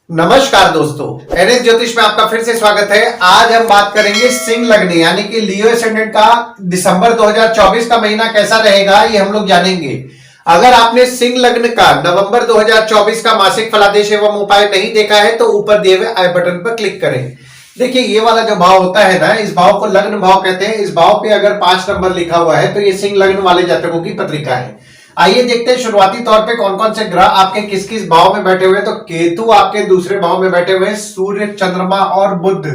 नमस्कार दोस्तों, एनएस ज्योतिष में आपका फिर से स्वागत है। आज हम बात करेंगे सिंह लग्न यानी कि लियो एसेंडेंट का दिसंबर 2024 का महीना कैसा रहेगा, ये हम लोग जानेंगे। अगर आपने सिंह लग्न का नवंबर 2024 का मासिक फलादेश एवं उपाय नहीं देखा है तो ऊपर दिए हुए आई बटन पर क्लिक करें। देखिए, ये वाला जो भाव होता है ना, इस भाव को लग्न भाव कहते हैं। इस भाव पे अगर 5 नंबर लिखा हुआ है तो ये सिंह लग्न वाले जातकों की पत्रिका है। आइए देखते हैं शुरुआती तौर पे कौन कौन से ग्रह आपके किस किस भाव में बैठे हुए हैं। तो केतु आपके दूसरे भाव में बैठे हुए हैं, सूर्य, चंद्रमा और बुध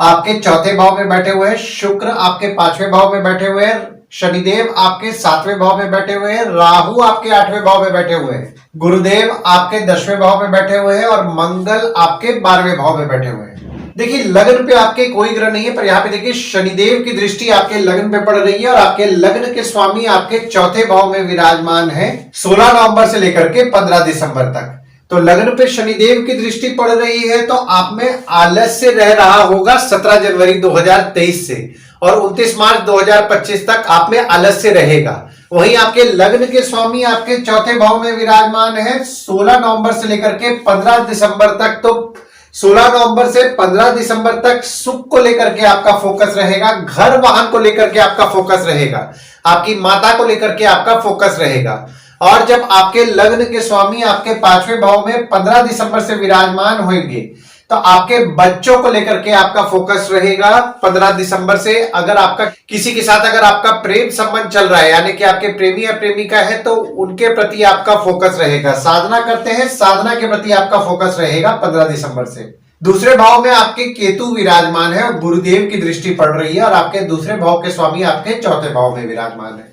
आपके चौथे भाव में बैठे हुए हैं, शुक्र आपके 5वें भाव में बैठे हुए हैं, शनिदेव आपके 7वें भाव में बैठे हुए हैं, राहु आपके 8वें भाव में बैठे हुए हैं, गुरुदेव आपके 10वें भाव में बैठे हुए हैं और मंगल आपके 12वें भाव में बैठे हुए हैं। देखिए, लग्न पे आपके कोई ग्रह नहीं है, पर यहाँ पे देखिए शनिदेव की दृष्टि आपके लग्न पे पड़ रही है और आपके लग्न के स्वामी आपके चौथे भाव में विराजमान है 16 नवंबर से लेकर के 15 दिसंबर तक। तो लग्न पे शनिदेव की दृष्टि पड़ रही है तो आप में आलस्य रह रहा होगा 17 जनवरी 2023 से और 29 मार्च 2025 तक आप में आलस्य रहेगा। वहीं आपके लग्न के स्वामी आपके चौथे भाव में विराजमान है 16 नवंबर से लेकर के 15 दिसंबर तक। तो 16 नवंबर से 15 दिसंबर तक सुख को लेकर के आपका फोकस रहेगा, घर वाहन को लेकर के आपका फोकस रहेगा, आपकी माता को लेकर के आपका फोकस रहेगा। और जब आपके लग्न के स्वामी आपके 5वें भाव में 15 दिसंबर से विराजमान होंगे तो आपके बच्चों को लेकर के आपका फोकस रहेगा 15 दिसंबर से। अगर आपका किसी के साथ अगर आपका प्रेम संबंध चल रहा है यानी कि आपके प्रेमी या प्रेमिका है तो उनके प्रति आपका फोकस रहेगा। साधना करते हैं, साधना के प्रति आपका फोकस रहेगा 15 दिसंबर से। दूसरे भाव में आपके केतु विराजमान है और गुरुदेव की दृष्टि पड़ रही है और आपके दूसरे भाव के स्वामी आपके चौथे भाव में विराजमान है।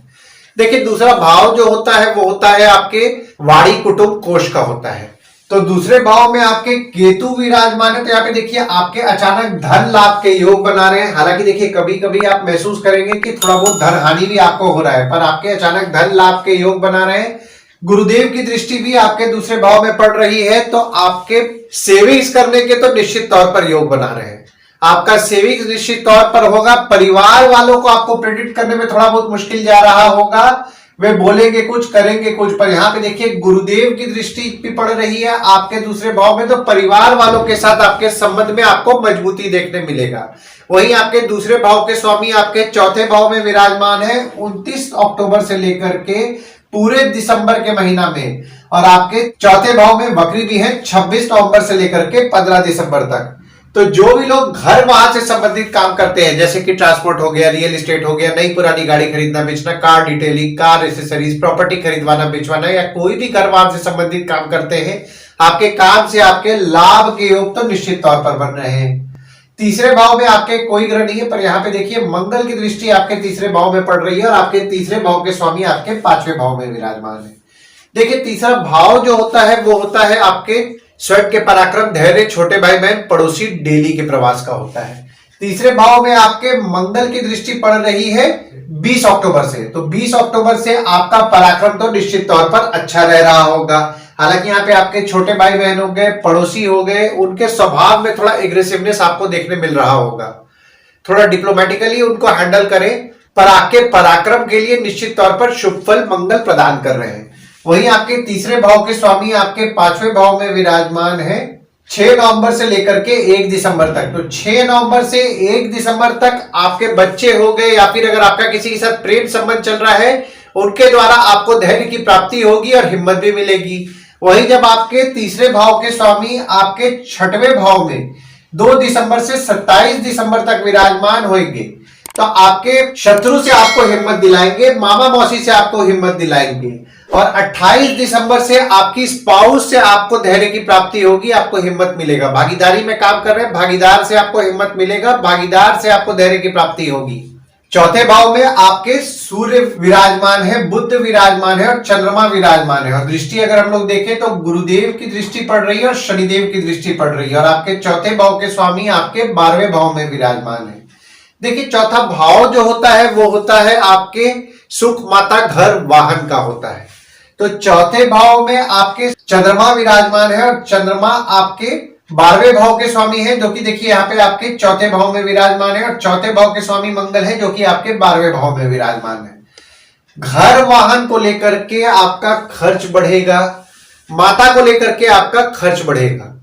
देखिए, दूसरा भाव जो होता है वो होता है आपके वाणी कुटुंब कोष का होता है। तो दूसरे भाव में आपके केतु विराजमान है तो यहाँ पे देखिए आपके अचानक धन लाभ के योग बना रहे हैं। हालांकि देखिए, कभी कभी आप महसूस करेंगे कि थोड़ा बहुत धन हानि भी आपको हो रहा है, पर आपके अचानक धन लाभ के योग बना रहे हैं। गुरुदेव की दृष्टि भी आपके दूसरे भाव में पड़ रही है तो आपके सेविंग्स करने के तो निश्चित तौर पर योग बना रहे हैं। आपका सेविंग्स निश्चित तौर पर होगा। परिवार वालों को आपको प्रेडिक्ट करने में थोड़ा बहुत मुश्किल जा रहा होगा, वे बोलेंगे कुछ करेंगे कुछ, पर यहाँ पे देखिए गुरुदेव की दृष्टि भी पड़ रही है आपके दूसरे भाव में तो परिवार वालों के साथ आपके संबंध में आपको मजबूती देखने मिलेगा। वहीं आपके दूसरे भाव के स्वामी आपके चौथे भाव में विराजमान है 29 अक्टूबर से लेकर के पूरे दिसंबर के महीना में और आपके चौथे भाव में वक्री भी है 26 नवंबर से लेकर के 15 दिसंबर तक। तो जो भी लोग घर वाहन से संबंधित काम करते हैं जैसे कि ट्रांसपोर्ट हो गया, रियल एस्टेट हो गया, नई पुरानी गाड़ी खरीदना बेचना, car detailing, car accessories, property खरीदवाना बेचवाना या कोई भी घर वाहन से संबंधित काम करते हैं, आपके काम से आपके लाभ के योग तो निश्चित तौर पर बन रहे हैं। तीसरे भाव में आपके कोई ग्रह नहीं है, पर यहाँ पे देखिए मंगल की दृष्टि आपके तीसरे भाव में पड़ रही है और आपके तीसरे भाव के स्वामी आपके 5वें भाव में विराजमान है। देखिए, तीसरा भाव जो होता है वो होता है आपके स्वयं के पराक्रम, धैर्य, छोटे भाई बहन, पड़ोसी, डेली के प्रवास का होता है। तीसरे भाव में आपके मंगल की दृष्टि पड़ रही है 20 अक्टूबर से। तो 20 अक्टूबर से आपका पराक्रम तो निश्चित तौर पर अच्छा रह रहा होगा। हालांकि यहाँ पे आपके छोटे भाई बहन हो गए, पड़ोसी हो गए, उनके स्वभाव में थोड़ा एग्रेसिवनेस आपको देखने मिल रहा होगा। थोड़ा डिप्लोमेटिकली उनको हैंडल करें, पर आपके पराक्रम के लिए निश्चित तौर पर शुभ फल मंगल प्रदान कर रहे हैं। वहीं आपके तीसरे भाव के स्वामी आपके 5वें भाव में विराजमान है 6 नवंबर से लेकर के 1 दिसंबर तक। तो 6 नवंबर से 1 दिसंबर तक आपके बच्चे हो गए या फिर अगर आपका किसी के साथ प्रेम संबंध चल रहा है उनके द्वारा आपको धैर्य की प्राप्ति होगी और हिम्मत भी मिलेगी। वहीं जब आपके तीसरे भाव के स्वामी आपके 6वें भाव में 2 दिसंबर से 27 दिसंबर तक विराजमान होंगे तो आपके शत्रु से आपको हिम्मत दिलाएंगे, मामा मौसी से आपको हिम्मत दिलाएंगे और 28 दिसंबर से आपकी स्पाउस से आपको धैर्य की प्राप्ति होगी, आपको हिम्मत मिलेगा। भागीदारी में काम कर रहे हैं, भागीदार से आपको हिम्मत मिलेगा, भागीदार से आपको धैर्य की प्राप्ति होगी। चौथे भाव में आपके सूर्य विराजमान है, बुध विराजमान है और चंद्रमा विराजमान है और दृष्टि अगर हम लोग देखें तो गुरुदेव की दृष्टि पड़ रही है और शनिदेव की दृष्टि पड़ रही है और आपके चौथे भाव के स्वामी आपके 12वें भाव में विराजमान है। देखिए, चौथा भाव जो होता है वो होता है आपके सुख, माता, घर, वाहन का होता है। तो चौथे भाव में आपके चंद्रमा विराजमान है और चंद्रमा आपके 12वें भाव के स्वामी है जो कि देखिए यहाँ पे आपके चौथे भाव में विराजमान है और चौथे भाव के स्वामी मंगल है जो कि आपके 12वें भाव में विराजमान है। घर वाहन को लेकर के आपका खर्च बढ़ेगा, माता को लेकर के आपका खर्च बढ़ेगा।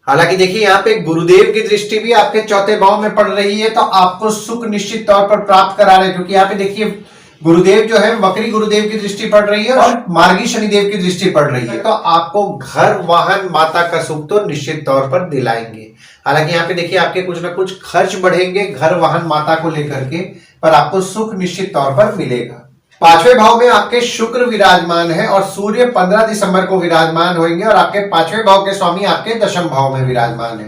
हालांकि देखिए यहाँ पे गुरुदेव की दृष्टि भी आपके चौथे भाव में पड़ रही है, तो आपको सुख निश्चित तौर पर प्राप्त करा रहे हैं, क्योंकि यहाँ पे देखिए गुरुदेव जो है वक्री गुरुदेव की दृष्टि पड़ रही है और मार्गी शनिदेव की दृष्टि पड़ रही है, तो आपको घर वाहन माता का सुख तो निश्चित तौर पर दिलाएंगे। हालांकि यहाँ पे देखिए आपके कुछ ना कुछ खर्च बढ़ेंगे घर वाहन माता को लेकर के, पर आपको सुख निश्चित तौर पर मिलेगा। पांचवें भाव में आपके शुक्र विराजमान है और सूर्य 15 दिसंबर को विराजमान होंगे और आपके पांचवें भाव के स्वामी आपके दशम भाव में विराजमान है।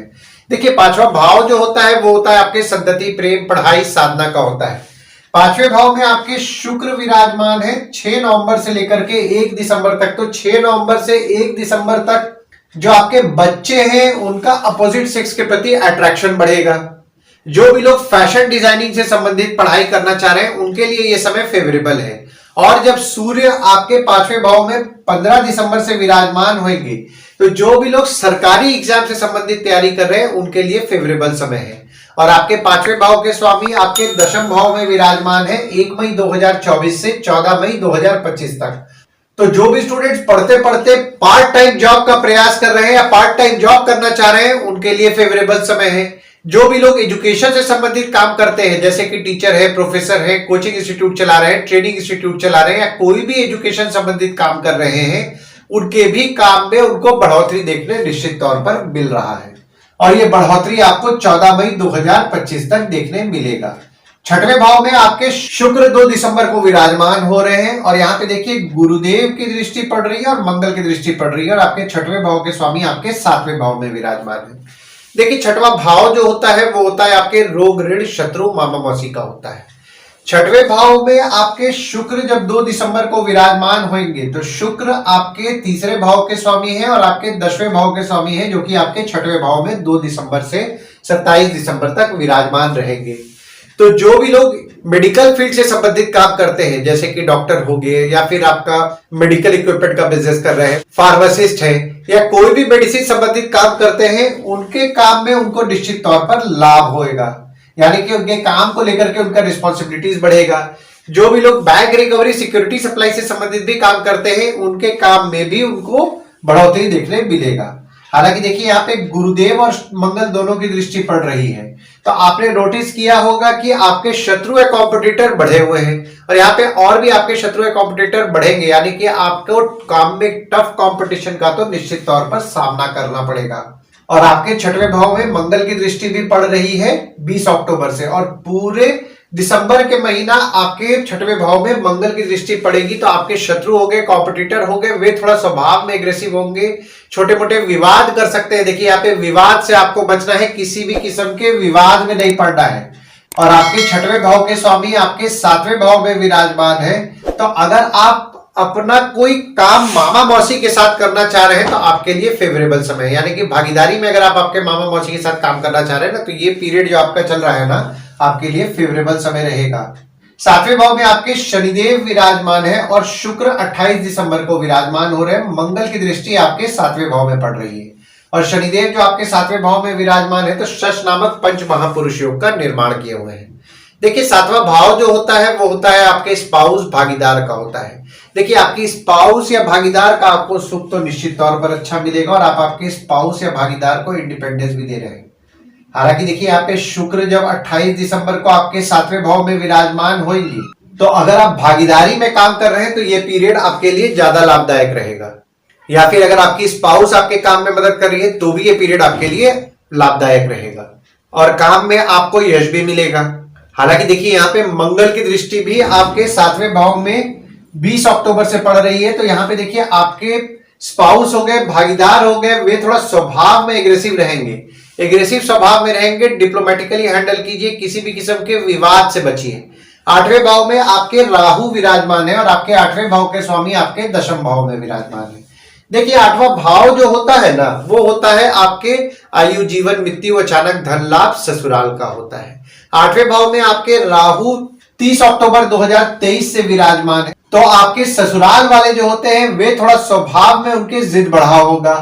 देखिए पांचवा भाव जो होता है वो होता है आपके संतति, प्रेम, पढ़ाई, साधना का होता है। पांचवें भाव में आपके शुक्र विराजमान है 6 नवंबर से लेकर के 1 दिसंबर तक। तो 6 नवंबर से 1 दिसंबर तक जो आपके बच्चे हैं उनका अपोजिट सेक्स के प्रति अट्रैक्शन बढ़ेगा। जो भी लोग फैशन डिजाइनिंग से संबंधित पढ़ाई करना चाह रहे हैं उनके लिए यह समय फेवरेबल है। और जब सूर्य आपके पांचवें भाव में 15 दिसंबर से विराजमान होंगे तो जो भी लोग सरकारी एग्जाम से संबंधित तैयारी कर रहे हैं उनके लिए फेवरेबल समय है। और आपके पांचवें भाव के स्वामी आपके दशम भाव में विराजमान है 1 मई 2024 से 14 मई 2025 तक। तो जो भी स्टूडेंट्स पढ़ते पढ़ते पार्ट टाइम जॉब का प्रयास कर रहे हैं या पार्ट टाइम जॉब करना चाह रहे हैं उनके लिए फेवरेबल समय है। जो भी लोग एजुकेशन से संबंधित काम करते हैं जैसे कि टीचर है, प्रोफेसर है, कोचिंग इंस्टीट्यूट चला रहे हैं, ट्रेनिंग इंस्टीट्यूट चला रहे हैं या कोई भी एजुकेशन संबंधित काम कर रहे हैं, उनके भी काम में उनको बढ़ोतरी देखने निश्चित तौर पर मिल रहा है। और ये बढ़ोतरी आपको 14 मई 2025 तक देखने मिलेगा। छठवें भाव में आपके शुक्र 2 दिसंबर को विराजमान हो रहे हैं और यहाँ पे देखिए गुरुदेव की दृष्टि पड़ रही है और मंगल की दृष्टि पड़ रही है और आपके छठवें भाव के स्वामी आपके 7वें भाव में विराजमान है। देखिए छठवां भाव जो होता है वो होता है आपके रोग, ऋण, शत्रु, मामा मौसी का होता है। छठवें भाव में आपके शुक्र जब 2 दिसंबर को विराजमान होंगे तो शुक्र आपके तीसरे भाव के स्वामी है और आपके 10वें भाव के स्वामी है, जो कि आपके छठवें भाव में 2 दिसंबर से 27 दिसंबर तक विराजमान रहेंगे। तो जो भी लोग मेडिकल फील्ड से संबंधित काम करते हैं जैसे कि डॉक्टर हो गए या फिर आपका मेडिकल इक्विपमेंट का बिजनेस कर रहे हैं, फार्मासिस्ट है या कोई भी मेडिसिन संबंधित काम करते हैं, उनके काम में उनको निश्चित तौर पर लाभ होएगा, यानी कि उनके काम को लेकर के उनका रिस्पॉन्सिबिलिटीज बढ़ेगा। जो भी लोग बैंक रिकवरी, सिक्योरिटी सप्लाई से संबंधित भी काम करते हैं उनके काम में भी उनको बढ़ोतरी देखने मिलेगा। हालांकि देखिए यहाँ पे गुरुदेव और मंगल दोनों की दृष्टि पड़ रही है, तो आपने नोटिस किया होगा कि आपके शत्रु या कॉम्पिटिटर बढ़े हुए हैं और यहाँ पे और भी आपके शत्रु या कॉम्पिटिटर बढ़ेंगे, यानी कि आपको काम में टफ कंपटीशन का तो निश्चित तौर पर सामना करना पड़ेगा। और आपके छठवें भाव में मंगल की दृष्टि भी पड़ रही है 20 अक्टूबर से और पूरे दिसंबर के महीना आपके छठवें भाव में मंगल की दृष्टि पड़ेगी। तो आपके शत्रु हो गए, कॉम्पिटिटर हो गए, वे थोड़ा स्वभाव में एग्रेसिव होंगे, छोटे मोटे विवाद कर सकते हैं। देखिए यहाँ पे विवाद से आपको बचना है, किसी भी किस्म के विवाद में नहीं पड़ना है। और आपके छठवें भाव के स्वामी आपके 7वें भाव में विराजमान है, तो अगर आप अपना कोई काम मामा मौसी के साथ करना चाह रहे हैं तो आपके लिए फेवरेबल समय है, यानी कि भागीदारी में अगर आप आपके मामा मौसी के साथ काम करना चाह रहे हैं ना, तो ये पीरियड जो आपका चल रहा है ना, आपके लिए फेवरेबल समय रहेगा। 7वें भाव में आपके शनिदेव विराजमान है और शुक्र 28 दिसंबर को विराजमान हो रहे हैं। मंगल की दृष्टि आपके 7वें भाव में पड़ रही है और शनिदेव जो आपके 7वें भाव में विराजमान है तो शश नामक पंच महापुरुष योग का निर्माण किए हुए हैं। देखिए 7वां भाव जो होता है वो होता है आपके स्पाउस, भागीदार का होता है। देखिए आपकी स्पाउस या भागीदार का आपको सुख तो निश्चित तौर पर अच्छा मिलेगा और आप आपके स्पाउस या भागीदार को इंडिपेंडेंस भी दे रहे हैं। हालांकि देखिए यहाँ पे शुक्र जब 28 दिसंबर को आपके 7वें भाव में विराजमान होंगे तो अगर आप भागीदारी में काम कर रहे हैं तो ये पीरियड आपके लिए ज्यादा लाभदायक रहेगा, या फिर अगर आपकी स्पाउस आपके काम में मदद कर रही है तो भी ये पीरियड आपके लिए लाभदायक रहेगा और काम में आपको यश भी मिलेगा। हालांकि देखिए यहाँ पे मंगल की दृष्टि भी आपके 7वें भाव में 20 अक्टूबर से पड़ रही है, तो यहाँ पे देखिए आपके स्पाउस हो गए, भागीदार हो गए, वे थोड़ा स्वभाव में एग्रेसिव रहेंगे, एग्रेसिव स्वभाव में रहेंगे, डिप्लोमेटिकली हैंडल कीजिए, किसी भी किस्म के विवाद से बचिए। 8वें भाव में आपके राहु विराजमान है और आपके 8वें भाव के स्वामी आपके दशम भाव में विराजमान है। देखिए 8वां भाव जो होता है ना वो होता है आपके आयु, जीवन, मृत्यु, अचानक धन लाभ, ससुराल का होता है। 8वें भाव में आपके राहु 30 अक्टूबर 2023 से विराजमान है, तो आपके ससुराल वाले जो होते हैं वे थोड़ा स्वभाव में उनके जिद बढ़ा होगा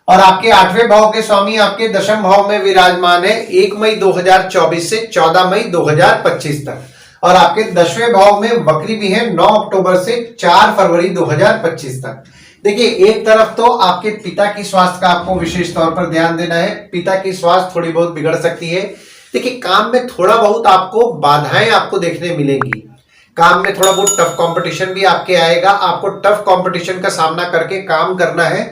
और आपके 8वें भाव के स्वामी आपके दशम भाव में विराजमान है 1 मई 2024 से 14 मई 2025 तक और आपके 10वें भाव में वक्री भी है 9 अक्टूबर से 4 फरवरी 2025 तक। देखिए, एक तरफ तो आपके पिता की स्वास्थ्य का आपको विशेष तौर पर ध्यान देना है। पिता की स्वास्थ्य थोड़ी बहुत बिगड़ सकती है। देखिए, काम में थोड़ा बहुत आपको बाधाएं आपको देखने मिलेंगी। काम में थोड़ा बहुत टफ कंपटीशन भी आपके आएगा। आपको टफ कंपटीशन का सामना करके काम करना है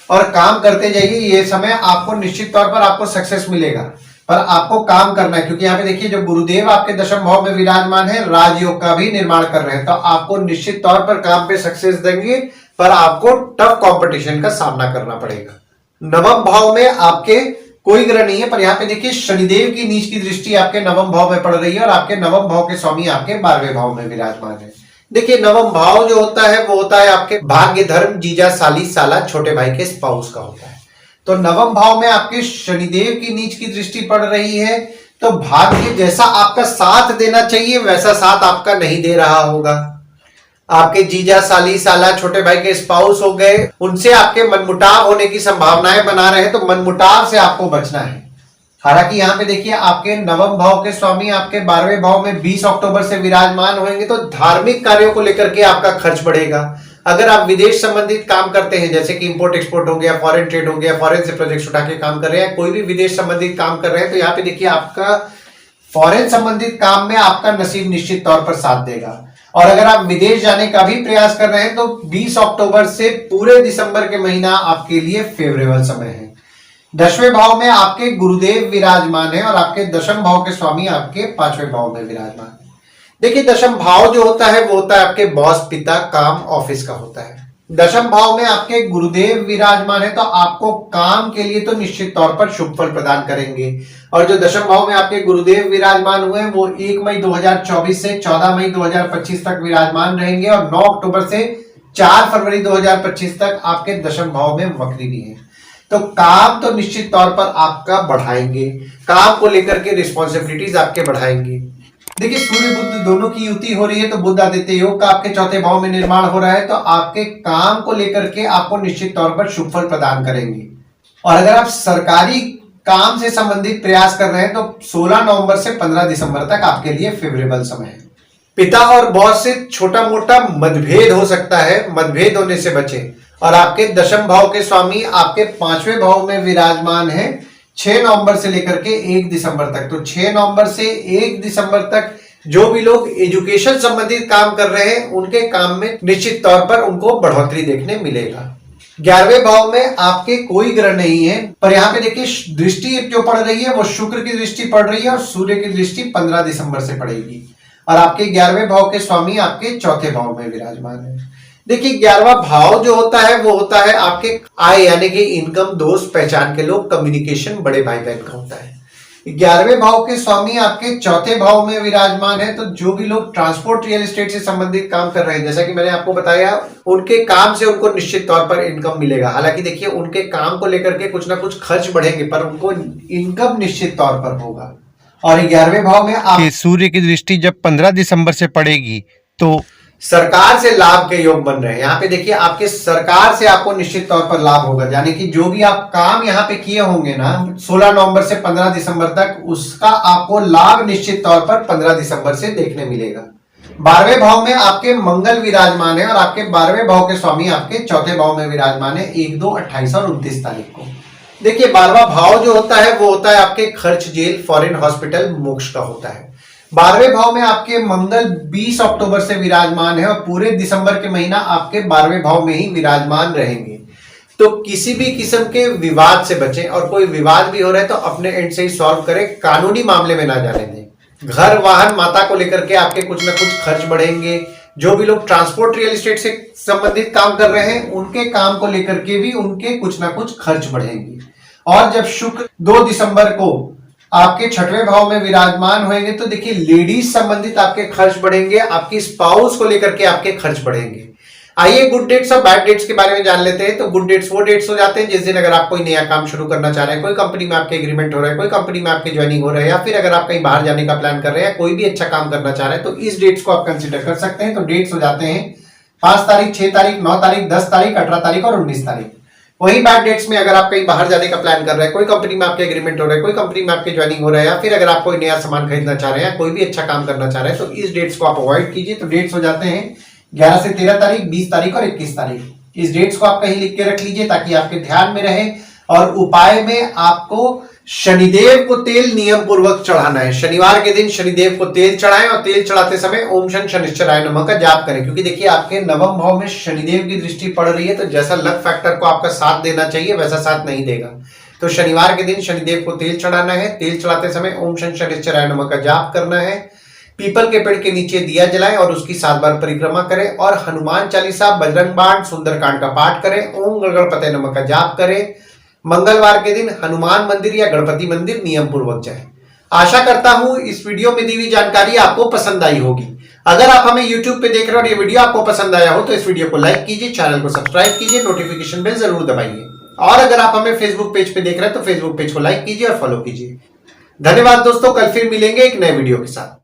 और काम करते जाइए। ये समय आपको निश्चित तौर पर आपको सक्सेस मिलेगा, पर आपको काम करना है, क्योंकि यहाँ पे देखिए जब गुरुदेव आपके दशम भाव में विराजमान है, राजयोग का भी निर्माण कर रहे हैं, तो आपको निश्चित तौर पर काम पे सक्सेस देंगे, पर आपको टफ कंपटीशन का सामना करना पड़ेगा। नवम भाव में आपके कोई ग्रह नहीं है, पर यहाँ पे देखिए शनिदेव की नीच की दृष्टि आपके नवम भाव में पड़ रही है और आपके नवम भाव के स्वामी आपके 12वें भाव में विराजमान है। देखिए, नवम भाव जो होता है वो होता है आपके भाग्य, धर्म, जीजा, साली, साला, छोटे भाई के स्पाउस का होता है। तो नवम भाव में आपके शनिदेव की नीच की दृष्टि पड़ रही है, तो भाग्य जैसा आपका साथ देना चाहिए वैसा साथ आपका नहीं दे रहा होगा। आपके जीजा, साली, साला, छोटे भाई के स्पाउस हो गए, उनसे आपके मनमुटाव होने की संभावनाएं बना रहे हैं, तो मनमुटाव से आपको बचना है। हालांकि यहाँ पे देखिए आपके नवम भाव के स्वामी आपके 12वें भाव में 20 अक्टूबर से विराजमान होंगे, तो धार्मिक कार्यों को लेकर के आपका खर्च बढ़ेगा। अगर आप विदेश संबंधित काम करते हैं, जैसे कि इंपोर्ट एक्सपोर्ट हो गया, फॉरेन ट्रेड हो गया, फॉरेन से प्रोजेक्ट उठा के काम कर रहे हैं, कोई भी विदेश संबंधित काम कर रहे हैं, तो यहाँ पे देखिए आपका फॉरेन संबंधित काम में आपका नसीब निश्चित तौर पर साथ देगा। और अगर आप विदेश जाने का भी प्रयास कर रहे हैं, तो 20 अक्टूबर से पूरे दिसंबर के महीना आपके लिए फेवरेबल समय है। 10वें भाव में आपके गुरुदेव विराजमान है और आपके दशम भाव के स्वामी आपके 5वें भाव में विराजमान है। देखिए, दशम भाव जो होता है वो होता है आपके बॉस, पिता, काम, ऑफिस का होता है। दशम भाव में आपके गुरुदेव विराजमान है, तो आपको काम के लिए तो निश्चित तौर पर शुभ फल प्रदान करेंगे। और जो दशम भाव में आपके गुरुदेव विराजमान हुए हैं वो 1 मई 2024 से 14 मई 2025 तक विराजमान रहेंगे और 9 अक्टूबर से 4 फरवरी 2025 तक आपके दशम भाव में वक्री भी है। तो काम तो निश्चित तौर पर आपका बढ़ाएंगे, काम को लेकर के रिस्पॉन्सिबिलिटीज आपके बढ़ाएंगे। देखिए, सूर्य बुध दोनों की युति हो रही है, तो बुध आदित्य योग का आपके 4थे भाव में निर्माण हो रहा है, तो आपके काम को लेकर के आपको निश्चित तौर पर शुभ फल प्रदान करेंगे। और अगर आप सरकारी काम से संबंधित प्रयास कर रहे हैं, तो 16 नवंबर से 15 दिसंबर तक आपके लिए फेवरेबल समय है। पिता और बॉस से छोटा मोटा मतभेद हो सकता है, मतभेद होने से बचें। और आपके दशम भाव के स्वामी आपके 5वें भाव में विराजमान है 6 नवंबर से लेकर के 1 दिसंबर तक। तो 6 नवंबर से 1 दिसंबर तक जो भी लोग एजुकेशन संबंधित काम कर रहे हैं, उनके काम में निश्चित तौर पर उनको बढ़ोतरी देखने मिलेगा। 11वें भाव में आपके कोई ग्रह नहीं है, पर यहाँ पे देखिए दृष्टि जो पड़ रही है वो शुक्र की दृष्टि पड़ रही है और सूर्य की दृष्टि 15 दिसंबर से पड़ेगी। और आपके 11वें भाव के स्वामी आपके 4थे भाव में विराजमान है। देखिए, 11वां भाव जो होता है वो होता है आपके आय, यानी कि इनकम, दोस्त, पहचान के लोग, कम्युनिकेशन, बड़े भाई बहन का होता है। 11वें भाव के स्वामी आपके 4थे भाव में विराजमान है, तो जो भी लोग ट्रांसपोर्ट, रियल एस्टेट से संबंधित काम कर रहे हैं, जैसा कि मैंने आपको बताया, उनके काम से उनको निश्चित तौर पर इनकम मिलेगा। हालांकि देखिए उनके काम को लेकर के कुछ ना कुछ खर्च बढ़ेंगे, पर उनको इनकम निश्चित तौर पर होगा। और 11वें भाव में आप सूर्य की दृष्टि जब 15 दिसंबर से पड़ेगी, तो सरकार से लाभ के योग बन रहे हैं। यहाँ पे देखिए आपके सरकार से आपको निश्चित तौर पर लाभ होगा, यानी कि जो भी आप काम यहाँ पे किए होंगे ना 16 नवंबर से 15 दिसंबर तक, उसका आपको लाभ निश्चित तौर पर 15 दिसंबर से देखने मिलेगा। 12वें भाव में आपके मंगल विराजमान है और आपके 12वें भाव के स्वामी आपके 4थे भाव में विराजमान है 1, 2, 28 और 29 तारीख को। देखिए, 12वां भाव जो होता है वो होता है आपके खर्च, जेल, फॉरेन, हॉस्पिटल, मोक्ष का होता है। 12वें भाव में आपके मंगल 20 अक्टूबर से विराजमान है और पूरे दिसंबर के महीना आपके 12वें भाव में ही विराजमान रहेंगे। तो किसी भी किस्म के विवाद से बचें, और कोई विवाद भी हो रहा है तो अपने एंड से ही सॉल्व करें, कानूनी मामले में ना जाने दें। घर, वाहन, माता को लेकर के आपके कुछ ना कुछ खर्च बढ़ेंगे। जो भी लोग ट्रांसपोर्ट, रियल एस्टेट से संबंधित काम कर रहे हैं, उनके काम को लेकर के भी उनके कुछ ना कुछ खर्च बढ़ेंगे। और जब शुक्र 2 दिसंबर को आपके 6वें भाव में विराजमान होंगे, तो देखिए लेडीज संबंधित आपके खर्च बढ़ेंगे, आपकी स्पाउस को लेकर के आपके खर्च बढ़ेंगे। आइए गुड डेट्स और बैड डेट्स के बारे में जान लेते हैं। तो गुड डेट्स वो डेट्स हो जाते हैं जिस दिन अगर आप कोई नया काम शुरू करना चाह रहे हैं, कोई कंपनी में आपके एग्रीमेंट हो रहा है, कोई कंपनी में आपके ज्वाइनिंग हो रहा है, या फिर अगर आप कहीं बाहर जाने का प्लान कर रहे हैं, कोई भी अच्छा काम करना चाह रहे हैं, तो इस डेट्स को आप कंसिडर कर सकते हैं। तो डेट्स हो जाते हैं 5 तारीख, 6 तारीख, 9 तारीख, 10 तारीख, 18 तारीख और 19 तारीख। वही बैड डेट्स में अगर आप कहीं बाहर जाने का प्लान कर रहे हैं, कोई कंपनी में आपके एग्रीमेंट हो रहा है, कोई कंपनी में आपके ज्वाइनिंग हो रहा है, या फिर अगर आप कोई नया सामान खरीदना चाह रहे हैं, कोई भी अच्छा काम करना चाह रहे हैं, तो इस डेट्स को आप अवॉइड कीजिए। तो डेट्स हो जाते हैं 11 से 13 तारीख, 20 तारीख और 21 तारीख। इस डेट्स को आप कहीं लिख के रख लीजिए ताकि आपके ध्यान में रहे। और उपाय में आपको शनिदेव को तेल नियम पूर्वक चढ़ाना है। शनिवार के दिन शनिदेव को तेल चढ़ाएं और तेल चढ़ाते समय ओम शं शनिश्चराय नमः का जाप करें, क्योंकि देखिए आपके नवम भाव में शनिदेव की दृष्टि पड़ रही है, तो जैसा लक फैक्टर को आपका साथ देना चाहिए वैसा साथ नहीं देगा। तो शनिवार के दिन शनिदेव को तेल चढ़ाना है। तेल चढ़ाते समय ओम शं शनिश्चराय नमः का जाप करना है। पीपल के पेड़ के नीचे दिया जलाएं और उसकी 7 बार परिक्रमा करें और हनुमान चालीसा, बजरंग बाण, सुंदरकांड का पाठ करें। ओम गणपते नमः का जाप करें। मंगलवार के दिन हनुमान मंदिर या गणपति मंदिर नियम पूर्वक जाएं। आशा करता हूं इस वीडियो में दी हुई जानकारी आपको पसंद आई होगी। अगर आप हमें YouTube पे देख रहे हो और ये वीडियो आपको पसंद आया हो तो इस वीडियो को लाइक कीजिए, चैनल को सब्सक्राइब कीजिए, नोटिफिकेशन बेल जरूर दबाइए। और अगर आप हमें फेसबुक पेज पे देख रहे हैं तो फेसबुक पेज को लाइक कीजिए और फॉलो कीजिए। धन्यवाद दोस्तों, कल फिर मिलेंगे एक नए वीडियो के साथ।